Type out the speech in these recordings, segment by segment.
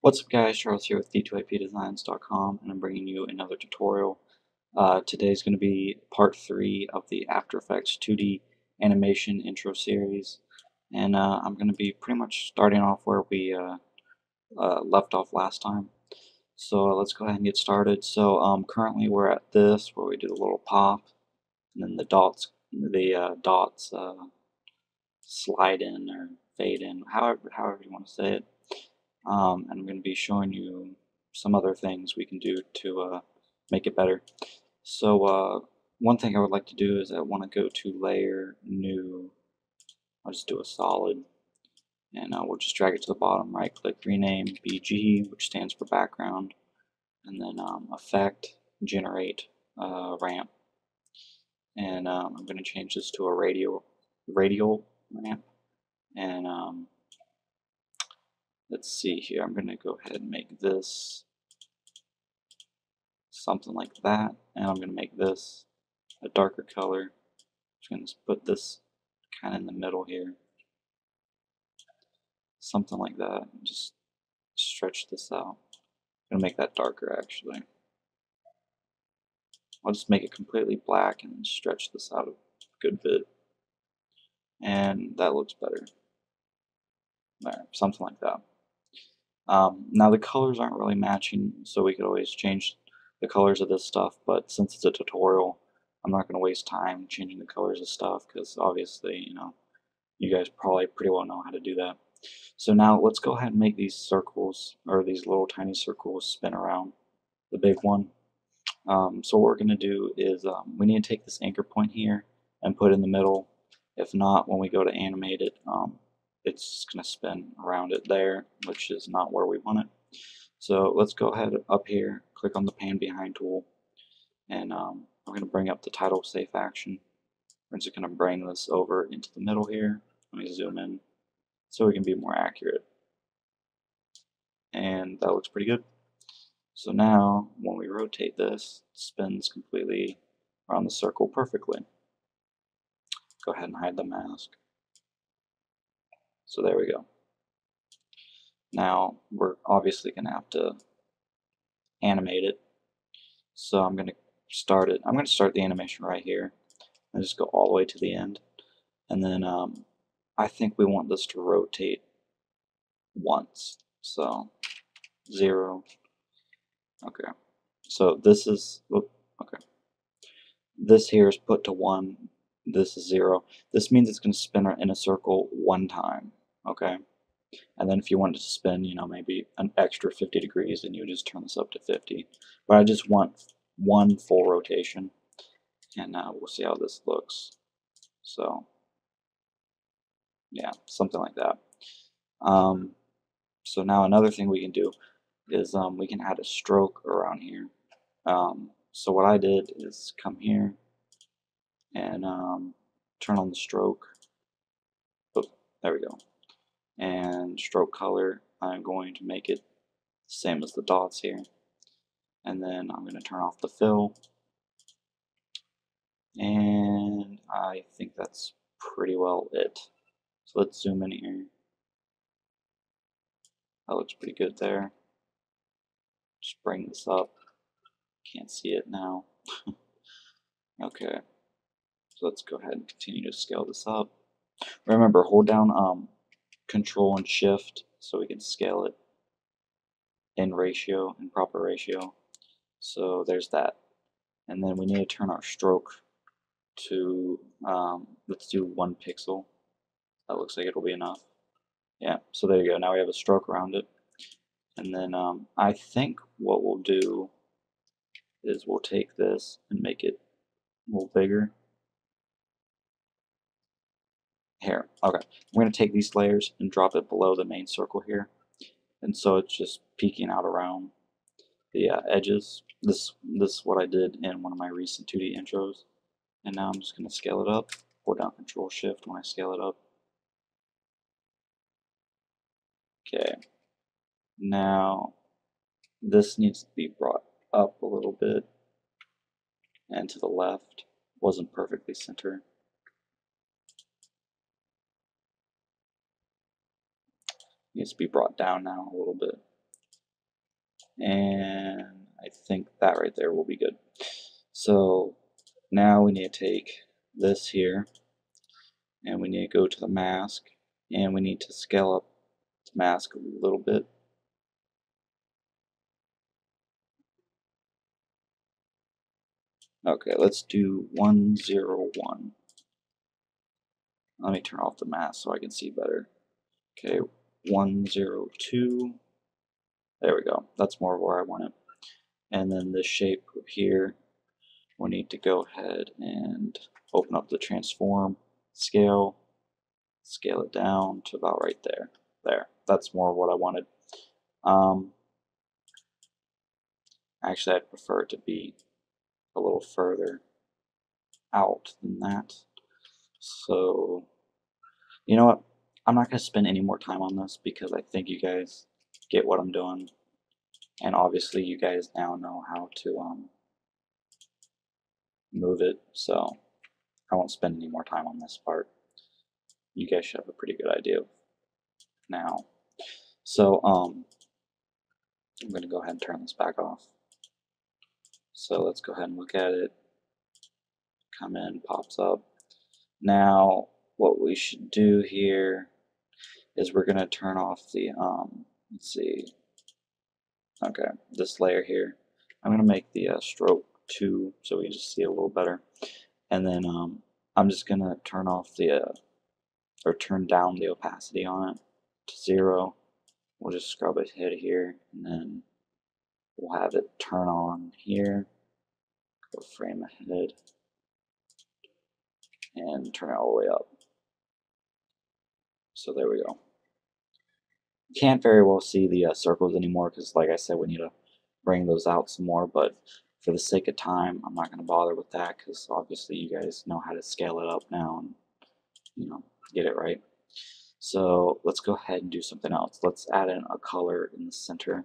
What's up guys, Charles here with d2apdesigns.com, and I'm bringing you another tutorial. Today's going to be part 3 of the After Effects 2D animation intro series, and I'm going to be pretty much starting off where we left off last time. So let's go ahead and get started. So currently we're at this where we do the little pop, and then the dots slide in or fade in, however you want to say it. And I'm going to be showing you some other things we can do to make it better. So one thing I would like to do is I want to go to Layer, New. I'll just do a solid, and we'll just drag it to the bottom, right click, rename BG, which stands for background, and then Effect, Generate Ramp, and I'm going to change this to a radial ramp, and let's see here, I'm going to go ahead and make this something like that, and I'm going to make this a darker color. I'm just going to put this kind of in the middle here, something like that. Just stretch this out. I'm going to make that darker actually. I'll just make it completely black and stretch this out a good bit, and that looks better. There, something like that. Now the colors aren't really matching, so we could always change the colors of this stuff, but since it's a tutorial, I'm not going to waste time changing the colors of stuff, because obviously, you guys probably pretty well know how to do that. So now let's go ahead and make these circles, or these little tiny circles, spin around the big one. So what we're going to do is we need to take this anchor point here and put it in the middle. If not, when we go to animate it, it's just going to spin around it there, which is not where we want it. So let's go ahead up here, click on the pan behind tool, and I'm going to bring up the title safe action. We're just going to bring this over into the middle here. Let me zoom in so we can be more accurate. And that looks pretty good. So now when we rotate this, it spins completely around the circle perfectly. Go ahead and hide the mask. So there we go. Now we're obviously going to have to animate it. So I'm going to start it. I'm going to start the animation right here and just go all the way to the end. And then I think we want this to rotate once. So 0. Okay. So this is, okay. This here is put to 1. This is 0. This means it's going to spin in a circle one time. Okay. And then if you want it to spin, maybe an extra 50 degrees, then you just turn this up to 50. But I just want one full rotation, and we'll see how this looks. So, yeah, something like that. So now another thing we can do is we can add a stroke around here. So what I did is come here and turn on the stroke. Oh, there we go. And stroke color, I'm going to make it the same as the dots here. And then I'm going to turn off the fill. And I think that's pretty well it. So let's zoom in here. That looks pretty good there. Just bring this up. Can't see it now. Okay. So let's go ahead and continue to scale this up. Remember, hold down Control and Shift so we can scale it in proper ratio. So there's that. And then we need to turn our stroke to, let's do 1 pixel. That looks like it'll be enough. Yeah, so there you go. Now we have a stroke around it. And then I think what we'll do is we'll take this and make it a little bigger. Here, okay. We're going to take these layers and drop it below the main circle here. And so it's just peeking out around the edges. This is what I did in one of my recent 2D intros. And now I'm just going to scale it up. Hold down Control Shift when I scale it up. Okay. Now this needs to be brought up a little bit and to the left. Wasn't perfectly centered. Needs to be brought down now a little bit. And I think that right there will be good. So now we need to take this here, and we need to go to the mask, and we need to scale up the mask a little bit. Okay, let's do 101. Let me turn off the mask so I can see better. Okay, 102. There we go. That's more where I want it. And then this shape here, we need to go ahead and open up the transform, scale it down to about right there. There. That's more what I wanted. Actually, I'd prefer it to be a little further out than that. So, you know what? I'm not going to spend any more time on this because I think you guys get what I'm doing. And obviously, you guys now know how to move it. So, I won't spend any more time on this part. You guys should have a pretty good idea now. So, I'm going to go ahead and turn this back off. So, let's go ahead and look at it. Come in, pops up. Now, what we should do here is we're going to turn off the, let's see, okay, this layer here. I'm going to make the stroke 2 so we just see a little better. And then I'm just going to turn off the, or turn down the opacity on it to 0. We'll just scrub it here, and then we'll have it turn on here, go frame ahead, and turn it all the way up. So there we go. Can't very well see the circles anymore because, like I said, we need to bring those out some more, but for the sake of time, I'm not going to bother with that because obviously you guys know how to scale it up now and, you know, get it right. So let's go ahead and do something else. Let's add in a color in the center.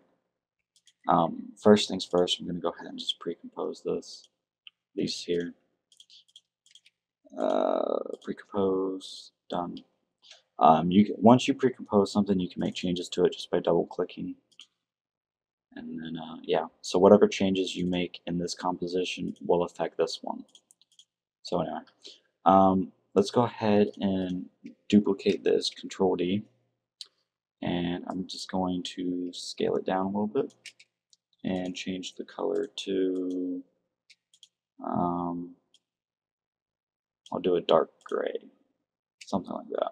First things first, I'm going to go ahead and just pre-compose these here. Pre-compose, done. Once you pre-compose something, you can make changes to it just by double-clicking. And then, yeah, so whatever changes you make in this composition will affect this one. So anyway, let's go ahead and duplicate this, Control D, and I'm just going to scale it down a little bit and change the color to, I'll do a dark gray, something like that.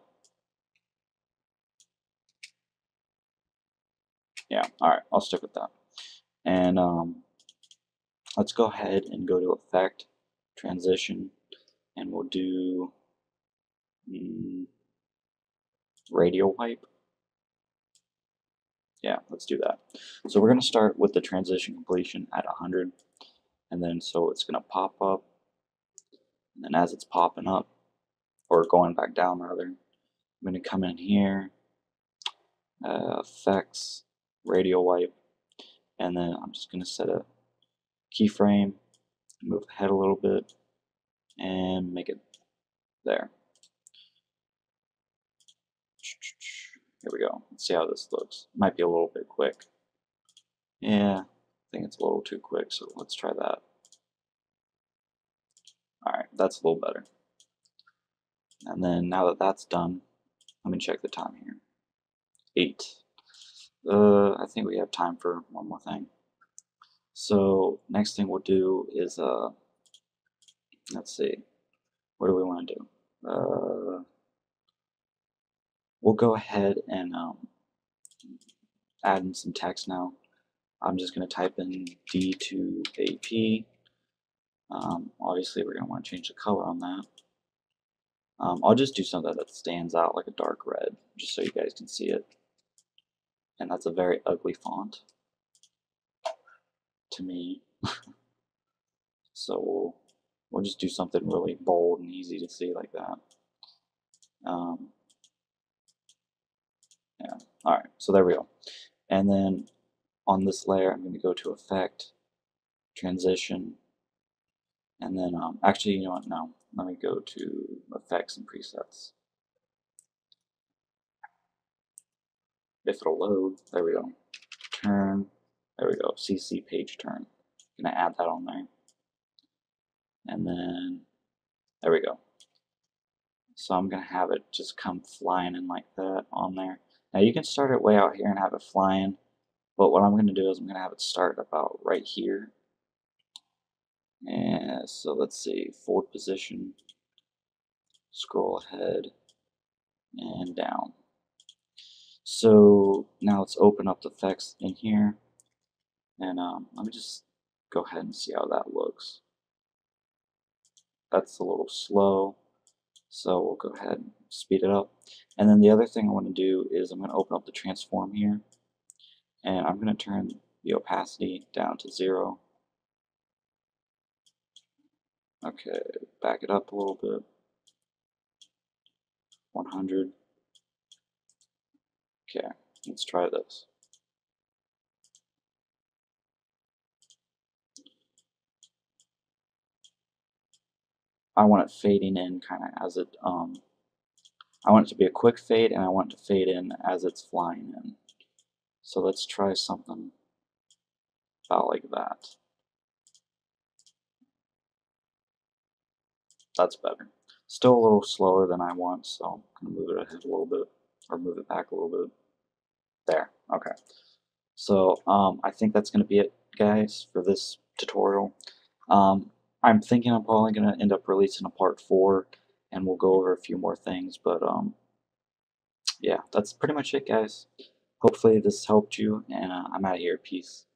Yeah, alright, I'll stick with that. And let's go ahead and go to Effect, Transition, and we'll do Radial Wipe. Yeah, let's do that. So we're going to start with the transition completion at 100, and then so it's going to pop up, and then as it's popping up, or going back down rather, I'm going to come in here, Effects, Radial Wipe, and then I'm just going to set a keyframe, move ahead a little bit, and make it there. Here we go. Let's see how this looks. Might be a little bit quick. Yeah, I think it's a little too quick, so let's try that. Alright, that's a little better. And then now that that's done, let me check the time here. 8. I think we have time for one more thing. So next thing we'll do is, let's see, what do we want to do? We'll go ahead and add in some text now. I'm just going to type in D2AP. Obviously we're going to want to change the color on that. I'll just do something that stands out like a dark red, just so you guys can see it. And that's a very ugly font to me. So we'll just do something really bold and easy to see like that. Yeah, alright, so there we go. And then on this layer, I'm going to go to Effect, Transition, and then, actually, you know what, no. Let me go to Effects and Presets. If it'll load, there we go. Turn, There we go, CC page turn. I'm going to add that on there. And then, there we go. So I'm going to have it just come flying in like that on there. Now you can start it way out here and have it flying, but what I'm going to do is I'm going to have it start about right here. And so let's see, forward position, scroll ahead, and down. So now let's open up the effects in here, and let me just go ahead and see how that looks. That's a little slow, so we'll go ahead and speed it up. And then the other thing I want to do is I'm going to open up the transform here, and I'm going to turn the opacity down to 0. Okay, back it up a little bit, 100. Okay, let's try this. I want it fading in kind of as it, I want it to be a quick fade, and I want it to fade in as it's flying in. So let's try something about like that. That's better. Still a little slower than I want, so I'm going to move it ahead a little bit, or move it back a little bit. There, okay. So I think that's going to be it, guys, for this tutorial. I'm thinking I'm probably going to end up releasing a part 4, and we'll go over a few more things, but yeah, that's pretty much it, guys. Hopefully this helped you, and I'm out of here. Peace.